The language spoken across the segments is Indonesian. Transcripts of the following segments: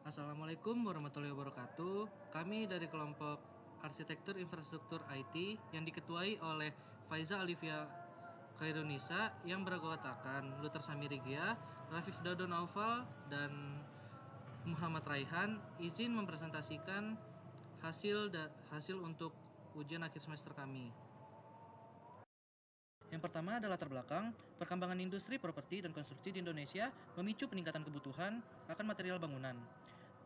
Assalamualaikum warahmatullahi wabarakatuh. Kami dari kelompok Arsitektur Infrastruktur IT yang diketuai oleh Faiza Alivia Khairunisa yang beranggotakan Luther Samirigia, Rafif Dado Naufal, dan Muhammad Raihan izin mempresentasikan hasil untuk ujian akhir semester kami. Yang pertama adalah latar belakang, perkembangan industri properti dan konstruksi di Indonesia memicu peningkatan kebutuhan akan material bangunan,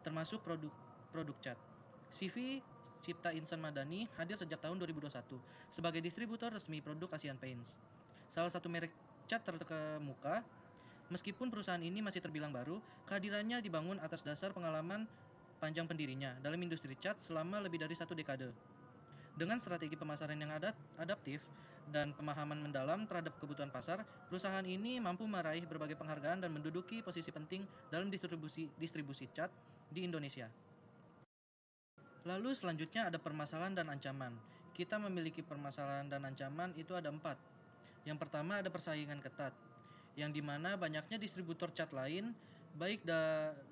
termasuk produk cat. CV Cipta Insan Madani hadir sejak tahun 2021 sebagai distributor resmi produk Asian Paints. Salah satu merek cat terkemuka, meskipun perusahaan ini masih terbilang baru, kehadirannya dibangun atas dasar pengalaman panjang pendirinya dalam industri cat selama lebih dari 1 dekade. Dengan strategi pemasaran yang adaptif dan pemahaman mendalam terhadap kebutuhan pasar, perusahaan ini mampu meraih berbagai penghargaan dan menduduki posisi penting dalam distribusi cat di Indonesia. Lalu selanjutnya ada permasalahan dan ancaman. Kita memiliki permasalahan dan ancaman itu ada 4. Yang pertama ada persaingan ketat, yang dimana banyaknya distributor cat lain, baik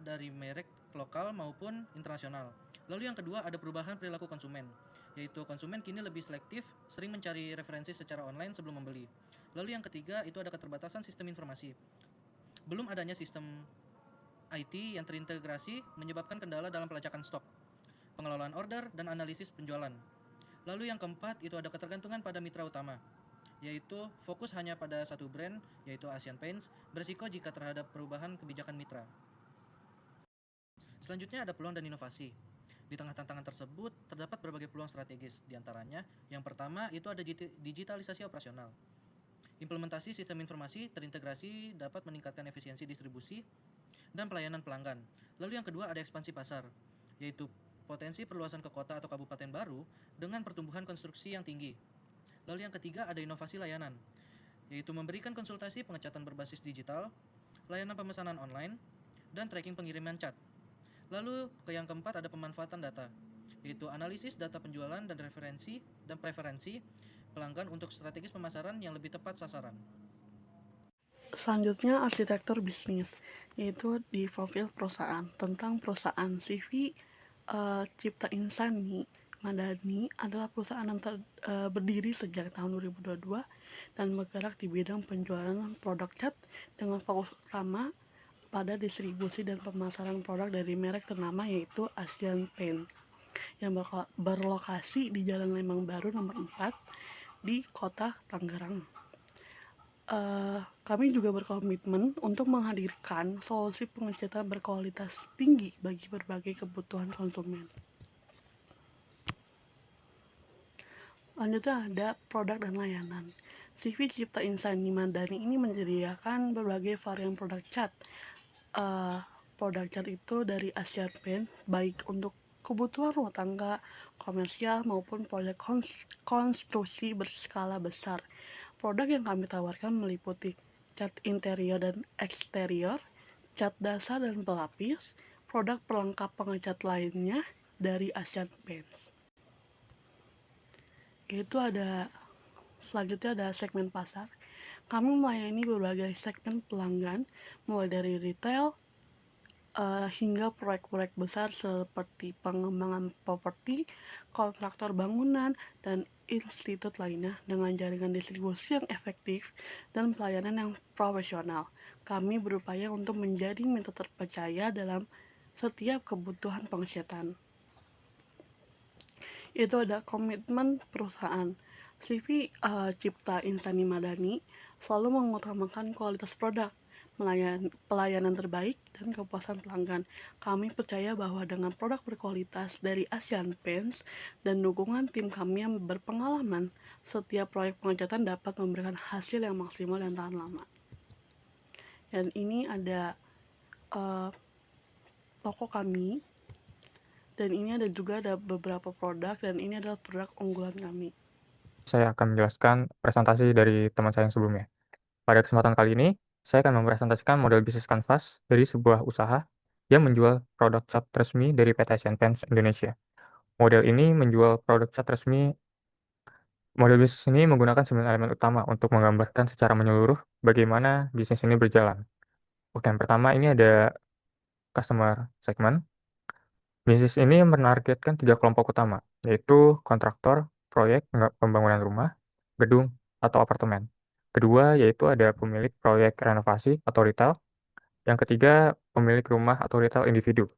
dari merek lokal maupun internasional. Lalu yang kedua ada perubahan perilaku konsumen, yaitu konsumen kini lebih selektif, sering mencari referensi secara online sebelum membeli. Lalu yang ketiga itu ada keterbatasan sistem informasi. Belum adanya sistem IT yang terintegrasi menyebabkan kendala dalam pelacakan stok, pengelolaan order, dan analisis penjualan. Lalu yang keempat itu ada ketergantungan pada mitra utama, yaitu fokus hanya pada satu brand, yaitu Asian Paints, berisiko jika terhadap perubahan kebijakan mitra. Selanjutnya ada peluang dan inovasi. Di tengah tantangan tersebut, terdapat berbagai peluang strategis, diantaranya yang pertama itu ada digitalisasi operasional. Implementasi sistem informasi terintegrasi dapat meningkatkan efisiensi distribusi dan pelayanan pelanggan. Lalu yang kedua ada ekspansi pasar, yaitu potensi perluasan ke kota atau kabupaten baru dengan pertumbuhan konstruksi yang tinggi. Lalu yang ketiga ada inovasi layanan, yaitu memberikan konsultasi pengecatan berbasis digital, layanan pemesanan online, dan tracking pengiriman cat. Lalu yang keempat ada pemanfaatan data, yaitu analisis data penjualan dan preferensi pelanggan untuk strategis pemasaran yang lebih tepat sasaran. Selanjutnya arsitektur bisnis, yaitu di profil perusahaan. Tentang perusahaan CV Cipta Insani Madani adalah perusahaan yang berdiri sejak tahun 2022 dan bergerak di bidang penjualan produk cat dengan fokus utama pada distribusi dan pemasaran produk dari merek ternama yaitu Asian Paint yang berlokasi di Jalan Lembang Baru nomor 4 di Kota Tangerang. Kami juga berkomitmen untuk menghadirkan solusi pengecatan berkualitas tinggi bagi berbagai kebutuhan konsumen. Lanjutnya ada produk dan layanan. CV Cipta Insani Madani ini menyediakan berbagai varian produk cat. Produk cat itu dari Asian Paint, baik untuk kebutuhan rumah tangga, komersial, maupun proyek konstruksi berskala besar. Produk yang kami tawarkan meliputi cat interior dan eksterior, cat dasar dan pelapis, produk pelengkap pengecat lainnya dari Asian Paints. Selanjutnya ada segmen pasar. Kami melayani berbagai segmen pelanggan, mulai dari retail hingga proyek-proyek besar seperti pengembangan properti, kontraktor bangunan, dan institut lainnya dengan jaringan distribusi yang efektif dan pelayanan yang profesional. Kami berupaya untuk menjadi mitra terpercaya dalam setiap kebutuhan pengecatan. Itu ada komitmen perusahaan. CV Cipta Insani Madani selalu mengutamakan kualitas produk, pelayanan terbaik, dan kepuasan pelanggan. Kami percaya bahwa dengan produk berkualitas dari Asian Paints dan dukungan tim kami yang berpengalaman, setiap proyek pengecatan dapat memberikan hasil yang maksimal dan tahan lama. Dan ini ada toko kami, dan ini juga ada beberapa produk, dan ini adalah produk unggulan kami. Saya akan menjelaskan presentasi dari teman saya yang sebelumnya. Pada kesempatan kali ini, saya akan mempresentasikan model bisnis kanvas dari sebuah usaha yang menjual produk cat resmi dari PT Asian Paints Indonesia. Model bisnis ini menggunakan 9 elemen utama untuk menggambarkan secara menyeluruh bagaimana bisnis ini berjalan. Oke, yang pertama ini ada customer segment. Bisnis ini menargetkan 3 kelompok utama, yaitu kontraktor, proyek pembangunan rumah, gedung, atau apartemen. Kedua, yaitu ada pemilik proyek renovasi atau retail. Yang ketiga, pemilik rumah atau retail individu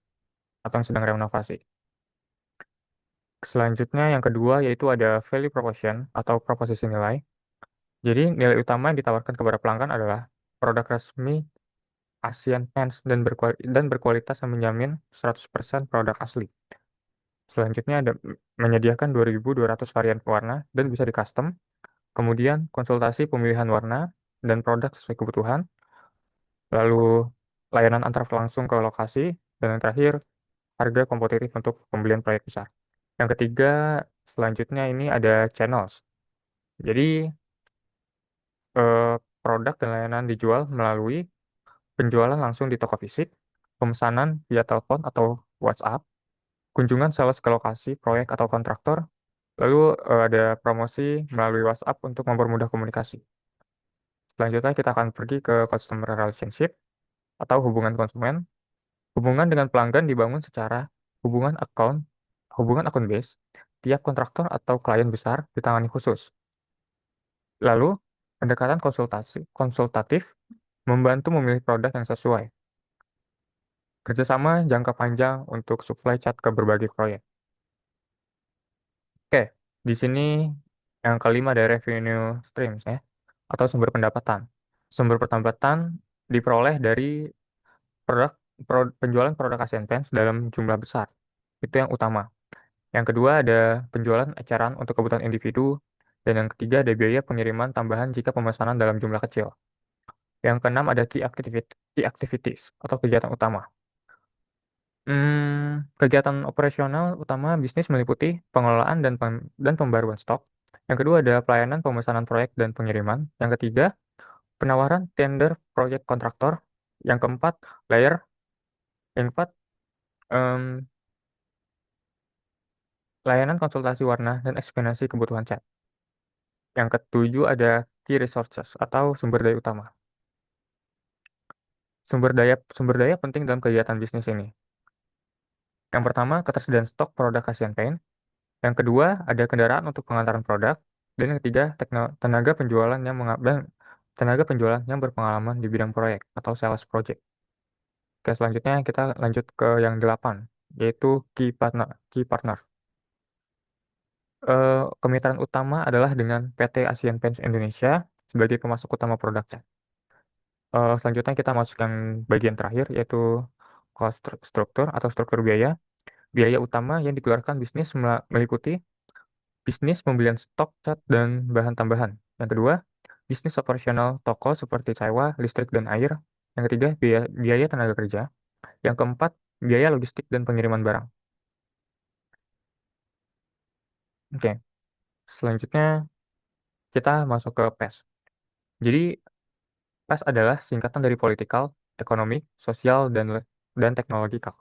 atau yang sedang renovasi. Selanjutnya, yang kedua, yaitu ada value proposition atau proposisi nilai. Jadi, nilai utama yang ditawarkan kepada pelanggan adalah produk resmi Asian Paints dan berkualitas yang menjamin 100% produk asli. Selanjutnya ada menyediakan 2.200 varian warna dan bisa di custom. Kemudian konsultasi pemilihan warna dan produk sesuai kebutuhan. Lalu layanan antar langsung ke lokasi. Dan yang terakhir, harga kompetitif untuk pembelian proyek besar. Yang ketiga, selanjutnya ini ada channels. Jadi produk dan layanan dijual melalui penjualan langsung di toko fisik, pemesanan via telepon atau WhatsApp, kunjungan sales ke lokasi, proyek atau kontraktor, lalu ada promosi melalui WhatsApp untuk mempermudah komunikasi. Selanjutnya kita akan pergi ke customer relationship atau hubungan konsumen. Hubungan dengan pelanggan dibangun secara hubungan account, hubungan akun base. Tiap kontraktor atau klien besar ditangani khusus. Lalu, pendekatan konsultatif membantu memilih produk yang sesuai. Kerjasama jangka panjang untuk supply cat ke berbagai proyek. Oke, di sini yang kelima ada revenue streams ya, atau sumber pendapatan. Sumber pendapatan diperoleh dari produk penjualan produk Asian Paints dalam jumlah besar. Itu yang utama. Yang kedua ada penjualan eceran untuk kebutuhan individu. Dan yang ketiga ada biaya pengiriman tambahan jika pemesanan dalam jumlah kecil. Yang keenam ada key activities atau kegiatan utama. Kegiatan operasional utama bisnis meliputi pengelolaan dan pembaruan stok. Yang kedua ada pelayanan pemesanan proyek dan pengiriman. Yang ketiga, penawaran tender proyek kontraktor. Yang keempat, layer. Yang keempat, em, layanan konsultasi warna dan eksplanasi kebutuhan cat. Yang ketujuh ada key resources atau sumber daya utama. Sumber daya penting dalam kegiatan bisnis ini. Yang pertama, ketersediaan stok produk Asian Paint. Yang kedua, ada kendaraan untuk pengantaran produk. Dan yang ketiga, tenaga penjualan yang berpengalaman di bidang proyek atau sales project. Oke, selanjutnya kita lanjut ke yang 8, yaitu key partner. Kemitraan utama adalah dengan PT Asian Paints Indonesia sebagai pemasok utama produk cat. Selanjutnya kita masuk yang bagian terakhir, yaitu cost struktur atau struktur biaya. Biaya utama yang dikeluarkan bisnis meliputi bisnis pembelian stok cat dan bahan tambahan. Yang kedua, bisnis operasional toko seperti sewa, listrik, dan air. Yang ketiga, biaya tenaga kerja. Yang keempat, biaya logistik dan pengiriman barang. Oke, selanjutnya kita masuk ke PES. Jadi, PES adalah singkatan dari political, ekonomi, sosial, dan teknologikal.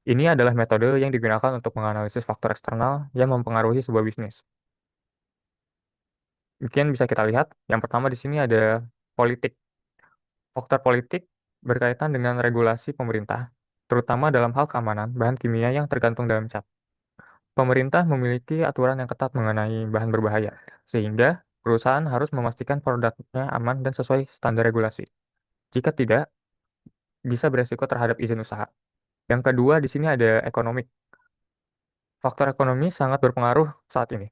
Ini adalah metode yang digunakan untuk menganalisis faktor eksternal yang mempengaruhi sebuah bisnis. Mungkin bisa kita lihat, yang pertama di sini ada politik. Faktor politik berkaitan dengan regulasi pemerintah, terutama dalam hal keamanan bahan kimia yang tergantung dalam cat. Pemerintah memiliki aturan yang ketat mengenai bahan berbahaya, sehingga perusahaan harus memastikan produknya aman dan sesuai standar regulasi. Jika tidak, bisa beresiko terhadap izin usaha. Yang kedua, di sini ada ekonomi. Faktor ekonomi sangat berpengaruh saat ini.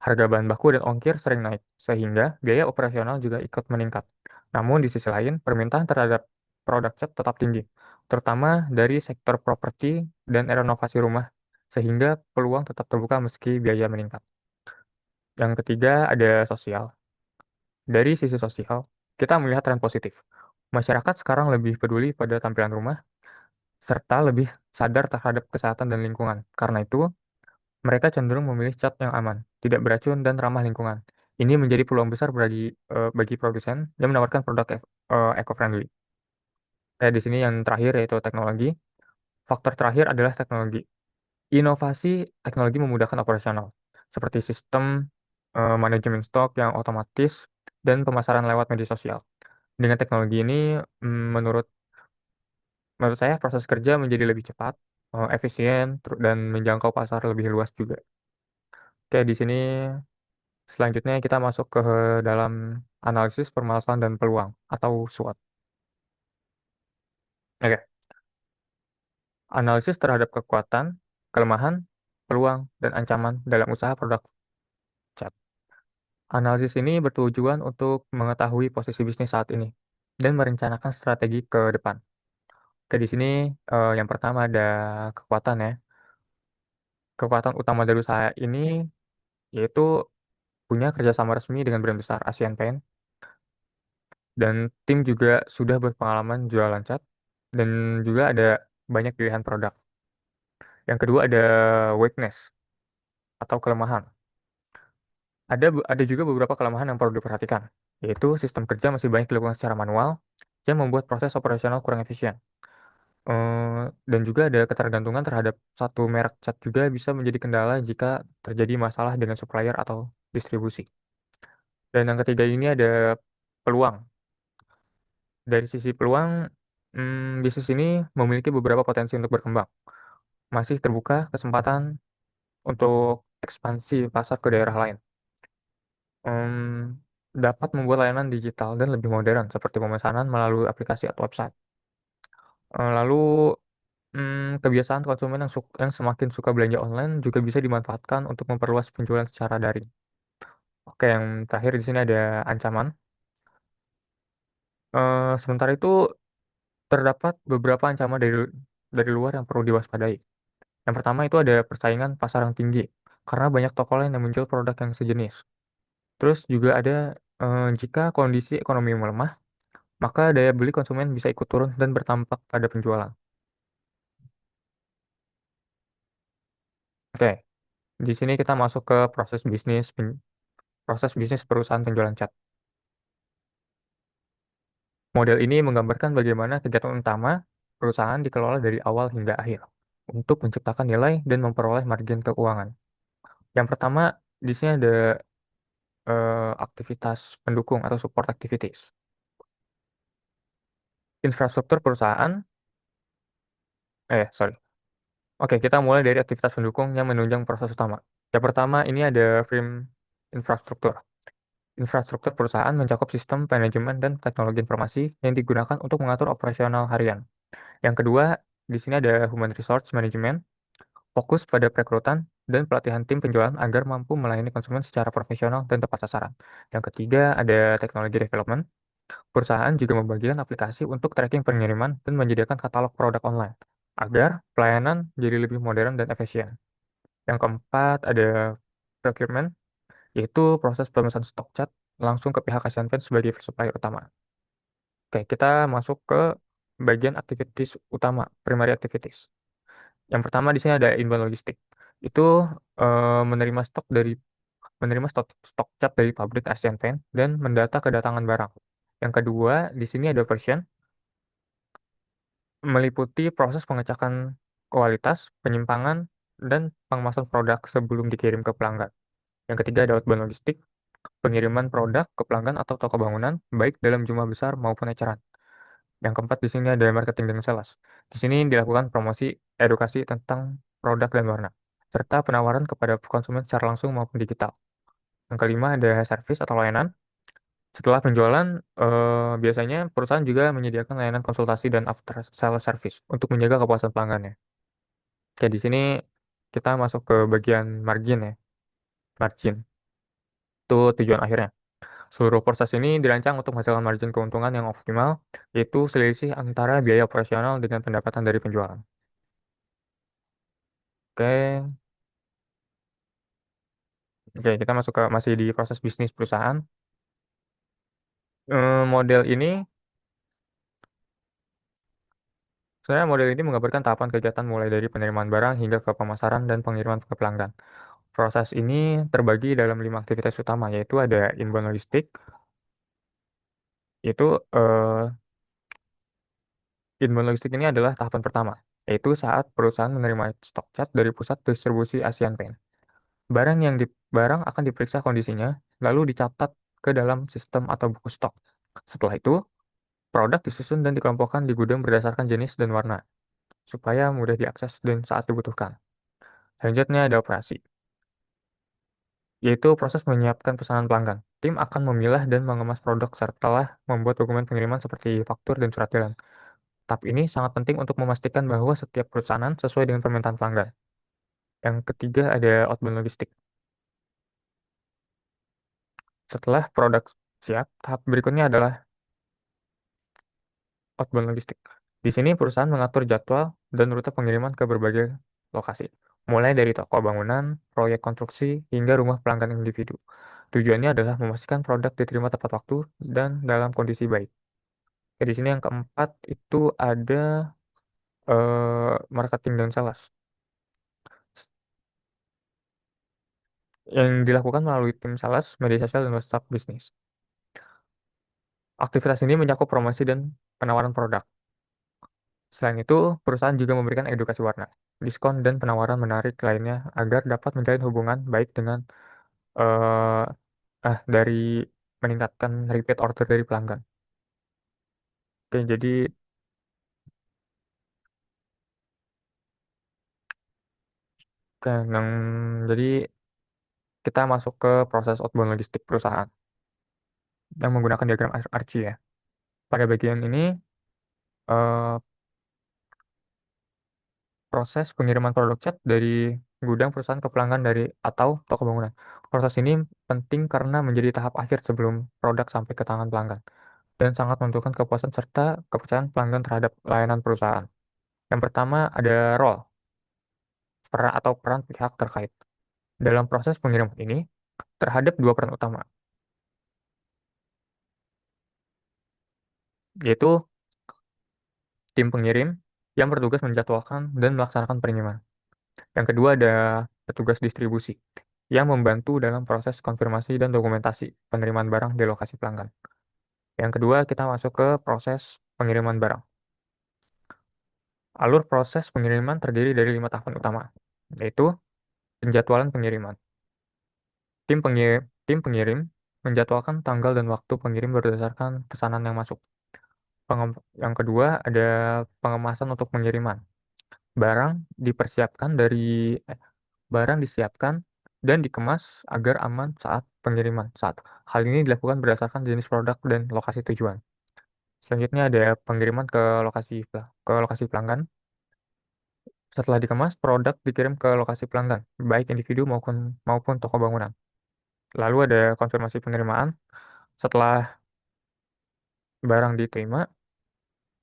Harga bahan baku dan ongkir sering naik, sehingga biaya operasional juga ikut meningkat. Namun di sisi lain, permintaan terhadap produk cat tetap tinggi, terutama dari sektor properti dan renovasi rumah, sehingga peluang tetap terbuka meski biaya meningkat. Yang ketiga ada sosial. Dari sisi sosial, kita melihat tren positif. Masyarakat sekarang lebih peduli pada tampilan rumah, serta lebih sadar terhadap kesehatan dan lingkungan. Karena itu, mereka cenderung memilih cat yang aman, tidak beracun, dan ramah lingkungan. Ini menjadi peluang besar bagi produsen yang menawarkan produk eco-friendly. Kayak di sini yang terakhir yaitu teknologi. Faktor terakhir adalah teknologi. Inovasi teknologi memudahkan operasional, seperti sistem manajemen stok yang otomatis dan pemasaran lewat media sosial. Dengan teknologi ini, menurut saya proses kerja menjadi lebih cepat, efisien, dan menjangkau pasar lebih luas juga. Oke, di sini selanjutnya kita masuk ke dalam analisis permasalahan dan peluang atau SWOT. Oke, analisis terhadap kekuatan, kelemahan, peluang, dan ancaman dalam usaha produk cat. Analisis ini bertujuan untuk mengetahui posisi bisnis saat ini dan merencanakan strategi ke depan. Oke, di sini yang pertama ada kekuatan ya. Kekuatan utama dari usaha ini yaitu punya kerjasama resmi dengan brand besar Asian Paint, dan tim juga sudah berpengalaman jualan cat, dan juga ada banyak pilihan produk. Yang kedua ada weakness atau kelemahan. Ada juga beberapa kelemahan yang perlu diperhatikan, yaitu sistem kerja masih banyak dilakukan secara manual yang membuat proses operasional kurang efisien. Dan juga ada ketergantungan terhadap satu merek cat juga bisa menjadi kendala jika terjadi masalah dengan supplier atau distribusi. Dan yang ketiga ini ada peluang. Dari sisi peluang, bisnis ini memiliki beberapa potensi untuk berkembang. Masih terbuka kesempatan untuk ekspansi pasar ke daerah lain. Dapat membuat layanan digital dan lebih modern seperti pemesanan melalui aplikasi atau website. Lalu kebiasaan konsumen yang semakin suka belanja online juga bisa dimanfaatkan untuk memperluas penjualan secara daring. Oke, yang terakhir di sini ada ancaman. Sementara itu terdapat beberapa ancaman dari luar yang perlu diwaspadai. Yang pertama itu ada persaingan pasar yang tinggi karena banyak toko lain yang menjual produk yang sejenis. Terus juga ada jika kondisi ekonomi melemah, maka daya beli konsumen bisa ikut turun dan berdampak pada penjualan. Oke, di sini kita masuk ke proses bisnis perusahaan penjualan cat. Model ini menggambarkan bagaimana kegiatan utama perusahaan dikelola dari awal hingga akhir untuk menciptakan nilai dan memperoleh margin keuangan. Yang pertama, di sini ada aktivitas pendukung atau support activities. Infrastruktur perusahaan, sorry. Oke, kita mulai dari aktivitas pendukung yang menunjang proses utama. Yang pertama, ini ada frame infrastruktur. Infrastruktur perusahaan mencakup sistem manajemen dan teknologi informasi yang digunakan untuk mengatur operasional harian. Yang kedua, di sini ada human resource management, fokus pada perekrutan dan pelatihan tim penjualan agar mampu melayani konsumen secara profesional dan tepat sasaran. Yang ketiga, ada teknologi development. Perusahaan juga membagikan aplikasi untuk tracking pengiriman dan menyediakan katalog produk online agar pelayanan jadi lebih modern dan efisien. Yang keempat, ada procurement, yaitu proses pemesanan stok cat langsung ke pihak Asian Paint sebagai supplier utama. Oke, kita masuk ke bagian activities utama, primary activities. Yang pertama di sini ada inbound logistik. Itu menerima stok cat dari pabrik Asian Paint dan mendata kedatangan barang. Yang kedua, di sini ada operation, meliputi proses pengecekan kualitas, penyimpangan, dan pengemasan produk sebelum dikirim ke pelanggan. Yang ketiga ada outbound logistik, pengiriman produk ke pelanggan atau toko bangunan, baik dalam jumlah besar maupun eceran. Yang keempat di sini ada marketing dan sales. Di sini dilakukan promosi, edukasi tentang produk dan warna, serta penawaran kepada konsumen secara langsung maupun digital. Yang kelima ada service atau layanan. Setelah penjualan, biasanya perusahaan juga menyediakan layanan konsultasi dan after sales service untuk menjaga kepuasan pelanggannya. Oke, di sini kita masuk ke bagian margin ya. Margin itu tujuan akhirnya. Seluruh proses ini dirancang untuk menghasilkan margin keuntungan yang optimal, yaitu selisih antara biaya operasional dengan pendapatan dari penjualan. Oke, oke, kita masuk ke masih di proses bisnis perusahaan. Model ini Sebenarnya model ini menggambarkan tahapan kegiatan mulai dari penerimaan barang hingga ke pemasaran dan pengiriman ke pelanggan. Proses ini terbagi dalam 5 aktivitas utama, yaitu ada inbound logistik, yaitu inbound logistik ini adalah tahapan pertama, yaitu saat perusahaan menerima stok cat dari pusat distribusi Asian Paint. Barang akan diperiksa kondisinya, lalu dicatat ke dalam sistem atau buku stok. Setelah itu, produk disusun dan dikelompokkan di gudang berdasarkan jenis dan warna. supaya mudah diakses dan saat dibutuhkan. Selanjutnya ada operasi, yaitu proses menyiapkan pesanan pelanggan. Tim akan memilah dan mengemas produk setelah membuat dokumen pengiriman seperti faktur dan surat jalan. Tahap ini sangat penting untuk memastikan bahwa setiap pesanan sesuai dengan permintaan pelanggan. Yang ketiga ada outbound logistik. Setelah produk siap, tahap berikutnya adalah outbound logistik. Di sini perusahaan mengatur jadwal dan rute pengiriman ke berbagai lokasi, mulai dari toko bangunan, proyek konstruksi, hingga rumah pelanggan individu. Tujuannya adalah memastikan produk diterima tepat waktu dan dalam kondisi baik. Di sini yang keempat itu ada marketing dan sales, yang dilakukan melalui tim sales, media sosial, dan WhatsApp bisnis. Aktivitas ini mencakup promosi dan penawaran produk. Selain itu, perusahaan juga memberikan edukasi warna, diskon, dan penawaran menarik lainnya agar dapat menjalin hubungan baik dengan eh dari meningkatkan repeat order dari pelanggan. Oke, oke, jadi kita masuk ke proses outbound logistik perusahaan yang menggunakan diagram Archie ya. Pada bagian ini, eh, proses pengiriman produk cat dari gudang perusahaan ke pelanggan dari atau toko bangunan. Proses ini penting karena menjadi tahap akhir sebelum produk sampai ke tangan pelanggan dan sangat menentukan kepuasan serta kepercayaan pelanggan terhadap layanan perusahaan. Yang pertama ada role, peran pihak terkait. Dalam proses pengiriman ini, terhadap dua peran utama, yaitu tim pengirim yang bertugas menjadwalkan dan melaksanakan pengiriman. Yang kedua ada petugas distribusi yang membantu dalam proses konfirmasi dan dokumentasi penerimaan barang di lokasi pelanggan. Yang kedua, kita masuk ke proses pengiriman barang. Alur proses pengiriman terdiri dari 5 tahapan utama, yaitu penjadwalan pengiriman. Tim pengirim menjadwalkan tanggal dan waktu pengirim berdasarkan pesanan yang masuk. Yang kedua, ada pengemasan untuk pengiriman. Barang dipersiapkan eh, barang disiapkan dan dikemas agar aman saat pengiriman. Hal ini dilakukan berdasarkan jenis produk dan lokasi tujuan. Selanjutnya ada pengiriman ke lokasi pelanggan. Setelah dikemas, produk dikirim ke lokasi pelanggan, baik individu maupun toko bangunan. Lalu ada konfirmasi penerimaan. Setelah barang diterima,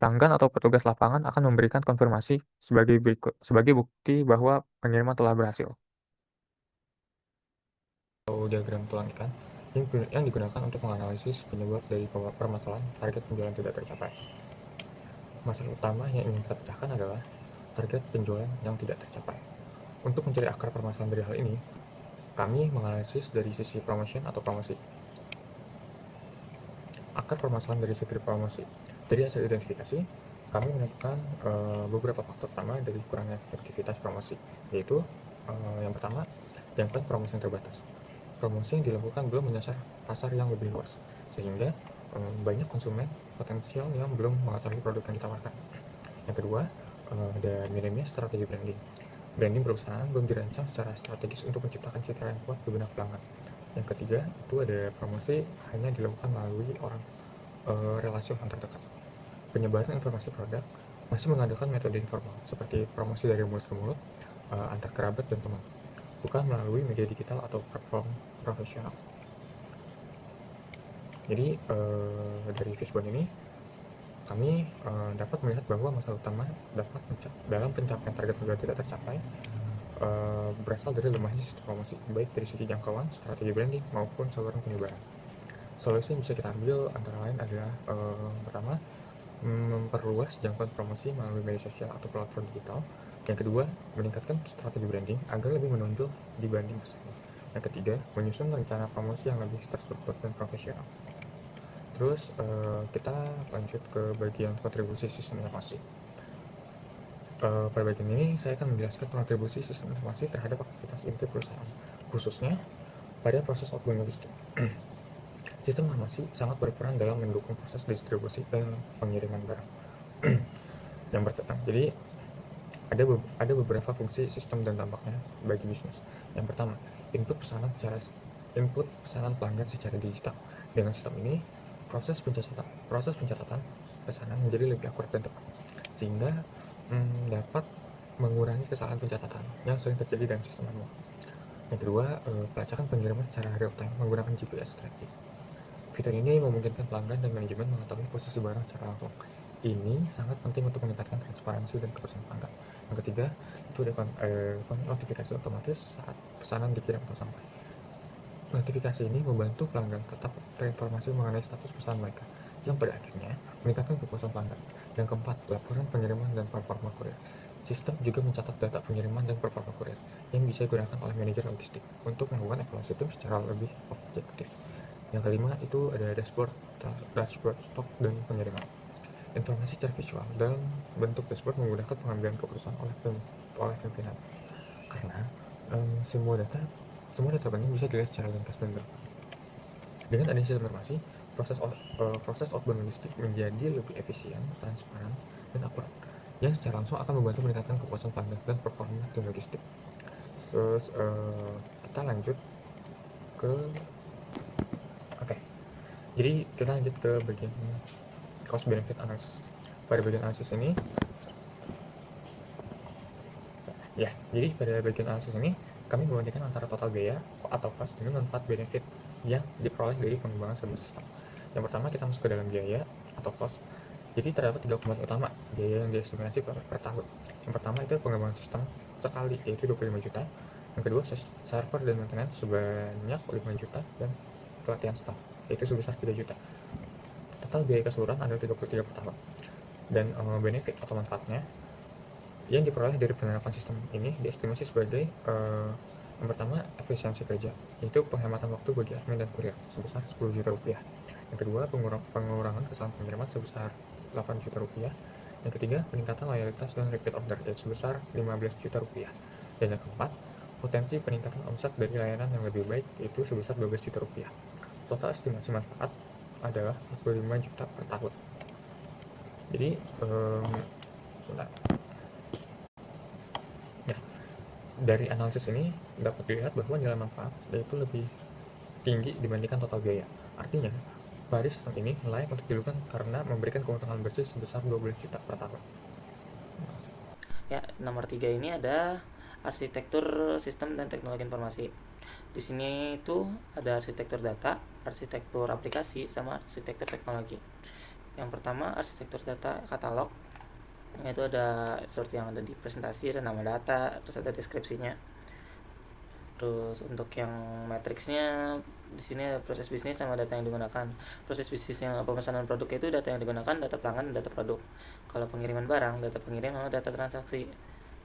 pelanggan atau petugas lapangan akan memberikan konfirmasi sebagai bukti bahwa pengiriman telah berhasil. Diagram tulang ikan yang digunakan untuk menganalisis penyebab dari permasalahan target penjualan tidak tercapai. Masalah utama yang ingin kita pecahkan adalah target penjualan yang tidak tercapai. Untuk mencari akar permasalahan dari hal ini, kami menganalisis dari sisi promotion atau promosi. Akar permasalahan dari segi promosi. Dari hasil identifikasi, kami menemukan beberapa faktor utama dari kurangnya efektivitas promosi, yaitu yang pertama, jangkauan promosi yang terbatas. Promosi yang dilakukan belum menyasar pasar yang lebih luas, sehingga banyak konsumen potensial yang belum mengetahui produk yang ditawarkan. Yang kedua, ada minimnya strategi branding. Branding perusahaan belum dirancang secara strategis untuk menciptakan citra yang kuat di benak pelanggan. Yang ketiga, itu ada promosi hanya dilakukan melalui relasi orang terdekat. Penyebaran informasi produk masih mengandalkan metode informal, seperti promosi dari mulut ke mulut, antar kerabat dan teman, bukan melalui media digital atau platform profesional. Jadi dari Fishbone ini kami dapat melihat bahwa masalah utama dalam pencapaian target penjualan tidak tercapai berasal dari lemahnya sistem promosi, baik dari segi jangkauan, strategi branding, maupun saluran penyebaran. Solusi yang bisa kita ambil antara lain adalah pertama, memperluas jangkauan promosi melalui media sosial atau platform digital. Yang kedua, meningkatkan strategi branding agar lebih menonjol dibanding pesaing. Yang ketiga, menyusun rencana promosi yang lebih terstruktur dan profesional. Terus kita lanjut ke bagian kontribusi sistem informasi. Pada bagian ini saya akan menjelaskan kontribusi sistem informasi terhadap aktivitas inti perusahaan, khususnya pada proses outbound logistik. Sistem informasi sangat berperan dalam mendukung proses distribusi dan pengiriman barang. Jadi Ada beberapa fungsi sistem dan dampaknya bagi bisnis. Yang pertama, input pesanan pelanggan secara digital. Dengan sistem ini, proses pencatatan pesanan menjadi lebih akurat dan tepat, sehingga dapat mengurangi kesalahan pencatatan yang sering terjadi dalam sistem manual. Yang kedua, pelacakan pengiriman secara real time menggunakan GPS tracking. Fitur ini memungkinkan pelanggan dan manajemen mengetahui posisi barang secara langsung. Ini sangat penting untuk meningkatkan transparansi dan kepercayaan pelanggan. Yang ketiga, itu ada notifikasi otomatis saat pesanan dikirim atau sampai. Notifikasi ini membantu pelanggan tetap terinformasi mengenai status pesanan mereka, yang pada akhirnya meningkatkan kepuasan pelanggan. Yang keempat, laporan pengiriman dan performa kurir. Sistem juga mencatat data pengiriman dan performa kurir yang bisa digunakan oleh manajer logistik untuk melakukan evaluasi tim secara lebih objektif. Yang kelima, itu ada dashboard stok dan pengiriman. Informasi secara visual dalam bentuk dashboard menggunakan pengambilan keputusan oleh pimpinan, karena semua data penting bisa dilihat secara ringkas dan gampang. Dengan adanya sistem informasi, proses outbound logistik menjadi lebih efisien, transparan, dan akurat, yang secara langsung akan membantu meningkatkan kepuasan pelanggan dan performa tim logistik. Terus kita lanjut ke jadi kita lanjut ke bagian cost benefit analysis. Pada bagian analisis ini kami membandingkan antara total biaya atau cost dengan manfaat benefit yang diperoleh dari pengembangan sebuah sistem. Yang pertama, kita masuk ke dalam biaya atau cost. Jadi terdapat 3 komponen utama biaya yang diestimasi per tahun. Yang pertama itu pengembangan sistem sekali, yaitu 25 juta. Yang kedua, server dan maintenance sebanyak 5 juta, dan pelatihan staff, yaitu sebesar 3 juta. Total biaya keseluruhan adalah 33 per tahun. Dan benefit atau manfaatnya yang diperoleh dari penerapan sistem ini diestimasi sebagai yang pertama, efisiensi kerja, yaitu penghematan waktu bagi admin dan kurir sebesar 10 juta rupiah. Yang kedua, pengurangan kesalahan pengiriman sebesar 8 juta rupiah. Yang ketiga, peningkatan loyalitas dan repeat order, yaitu sebesar 15 juta rupiah. Dan yang keempat, potensi peningkatan omset dari layanan yang lebih baik, yaitu sebesar 12 juta rupiah. Total estimasi manfaat adalah 45 juta per tahun. Jadi dari analisis ini dapat dilihat bahwa nilai manfaat yaitu lebih tinggi dibandingkan total biaya. Artinya, pada sistem ini layak untuk dilakukan karena memberikan keuntungan bersih sebesar 12 juta per tahun. Ya, nomor 3 ini ada arsitektur sistem dan teknologi informasi. Di sini itu ada arsitektur data, arsitektur aplikasi, sama arsitektur teknologi. Yang pertama, arsitektur data katalog. Itu ada seperti yang ada di presentasi, ada nama data, terus ada deskripsinya. Terus untuk yang matriksnya di sini ada proses bisnis sama data yang digunakan. Proses bisnis yang pemesanan produk itu data yang digunakan, data pelanggan, data produk. Kalau pengiriman barang, data pengirim sama data transaksi.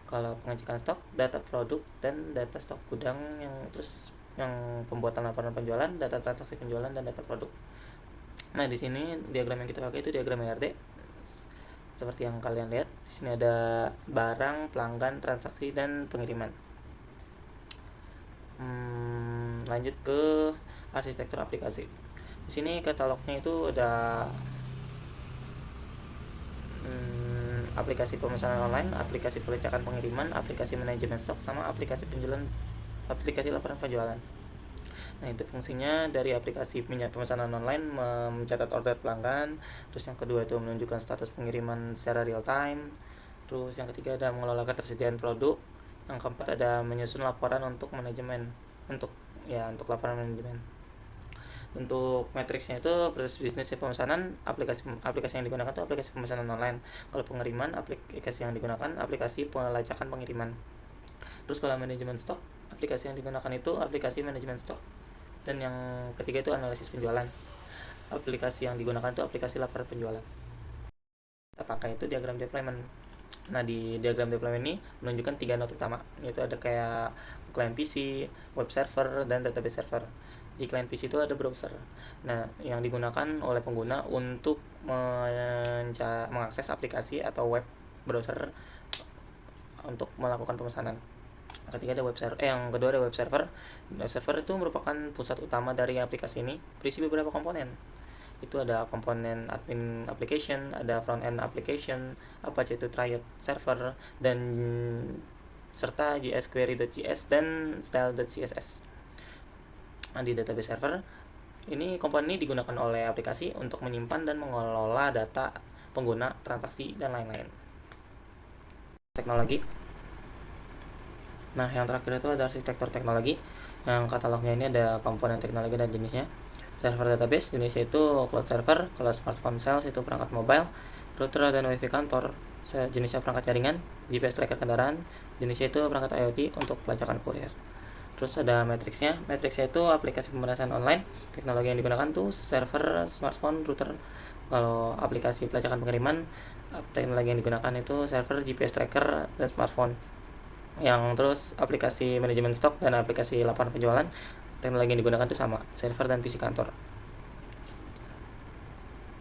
Kalau pengecekan stok, data produk dan data stok gudang, yang pembuatan laporan penjualan, data transaksi penjualan dan data produk. Nah, di sini diagram yang kita pakai itu diagram ERD. Seperti yang kalian lihat, di sini ada barang, pelanggan, transaksi, dan pengiriman. Lanjut ke arsitektur aplikasi. Di sini katalognya itu ada aplikasi pemesanan online, aplikasi pelacakan pengiriman, aplikasi manajemen stok, sama aplikasi laporan penjualan. Nah, itu fungsinya dari aplikasi pemesanan online mencatat order pelanggan. Terus yang kedua itu menunjukkan status pengiriman secara real time. Terus yang ketiga ada mengelola ketersediaan produk. Yang keempat ada menyusun laporan untuk laporan manajemen. Untuk matriksnya itu proses bisnis pemesanan, aplikasi yang digunakan itu aplikasi pemesanan online. Kalau pengiriman, aplikasi yang digunakan aplikasi pelacakan pengiriman. Terus kalau manajemen stok, aplikasi yang digunakan itu aplikasi manajemen stok. Dan yang ketiga itu analisis penjualan, aplikasi yang digunakan itu aplikasi laporan penjualan. Kita pakai itu diagram deployment. Nah, di diagram deployment ini menunjukkan 3 node utama, yaitu ada kayak client PC, web server, dan database server. Di client PC itu ada browser. Nah, yang digunakan oleh pengguna untuk mengakses aplikasi atau web browser untuk melakukan pemesanan. Ketiga ada yang kedua ada web server. Web server itu merupakan pusat utama dari aplikasi ini, berisi beberapa komponen, itu ada komponen admin application, ada front end application, Apache to Triad server, dan serta JS query.js dan style.css. Nah, di database server ini komponen ini digunakan oleh aplikasi untuk menyimpan dan mengelola data pengguna, transaksi, dan lain-lain. Teknologi. Nah, yang terakhir itu ada arsitektur teknologi. Yang katalognya ini ada komponen teknologi dan jenisnya. Server database jenisnya itu cloud server. Kalau smartphone sales itu perangkat mobile. Router dan wifi kantor jenisnya perangkat jaringan. GPS tracker kendaraan jenisnya itu perangkat IoT untuk pelacakan kurir. Terus ada matriksnya. Matriksnya itu aplikasi pemerasan online. Teknologi yang digunakan tuh server, smartphone, router. Kalau aplikasi pelacakan pengiriman, teknologi yang digunakan itu server, GPS tracker, dan smartphone. Yang terus aplikasi manajemen stok dan aplikasi lapangan penjualan, teknologi yang digunakan itu sama, server dan PC kantor.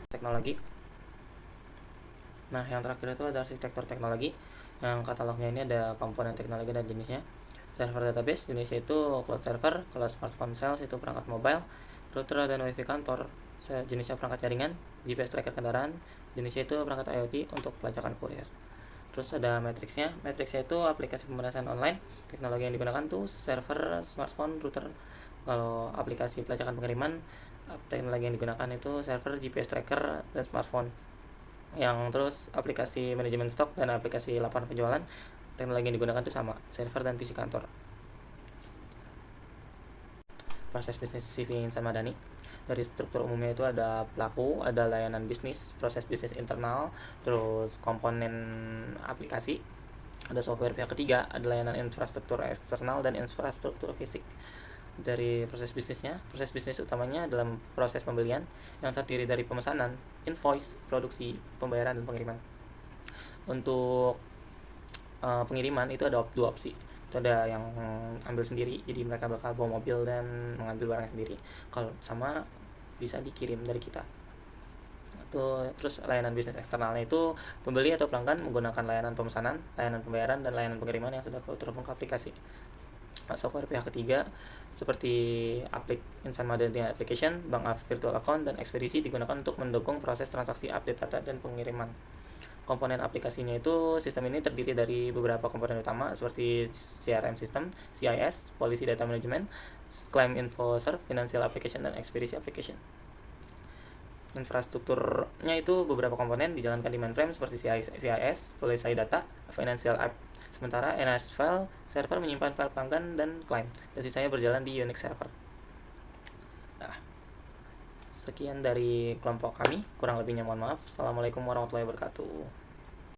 Teknologi. Nah, yang terakhir itu ada arsitektur teknologi. Yang katalognya ini ada komponen teknologi dan jenisnya. Server database jenisnya itu cloud server. Kalau smartphone sales itu perangkat mobile. Router dan wifi kantor jenisnya perangkat jaringan. GPS tracker kendaraan jenisnya itu perangkat IoT untuk pelacakan kurir. Terus ada matriksnya. Matriksnya itu aplikasi pemerasan online. Teknologi yang digunakan tuh server, smartphone, router. Kalau aplikasi pelacakan pengiriman, teknologi yang digunakan itu server, GPS tracker, dan smartphone. Yang terus aplikasi manajemen stok dan aplikasi lapangan penjualan, teknologi yang digunakan itu sama, server dan PC kantor. Proses bisnis CV Insan Madani. Dari struktur umumnya itu ada pelaku, ada layanan bisnis, proses bisnis internal, terus komponen aplikasi, ada software pihak ketiga, ada layanan infrastruktur eksternal dan infrastruktur fisik. Dari proses bisnis utamanya dalam proses pembelian yang terdiri dari pemesanan, invoice, produksi, pembayaran, dan pengiriman. Untuk pengiriman itu ada dua opsi. Itu ada yang ambil sendiri, jadi mereka bakal bawa mobil dan mengambil barangnya sendiri. Kalau sama bisa dikirim dari kita. Terus layanan bisnis eksternalnya itu pembeli atau pelanggan menggunakan layanan pemesanan, layanan pembayaran, dan layanan pengiriman yang sudah terhubung ke aplikasi. Software pihak ketiga seperti Insan Madani Application, bank virtual account, dan ekspedisi digunakan untuk mendukung proses transaksi update data dan pengiriman. Komponen aplikasinya itu sistem ini terdiri dari beberapa komponen utama seperti CRM system, CIS, Policy Data Management, Claim Info Serve, Financial Application, dan Ekspedisi Application. Infrastrukturnya itu beberapa komponen dijalankan di mainframe seperti CIS, Policy Data, Financial App. Sementara NS File server menyimpan file pelanggan dan klaim, dan sisanya berjalan di Unix server. Nah, sekian dari kelompok kami, kurang lebihnya mohon maaf. Assalamualaikum warahmatullahi wabarakatuh.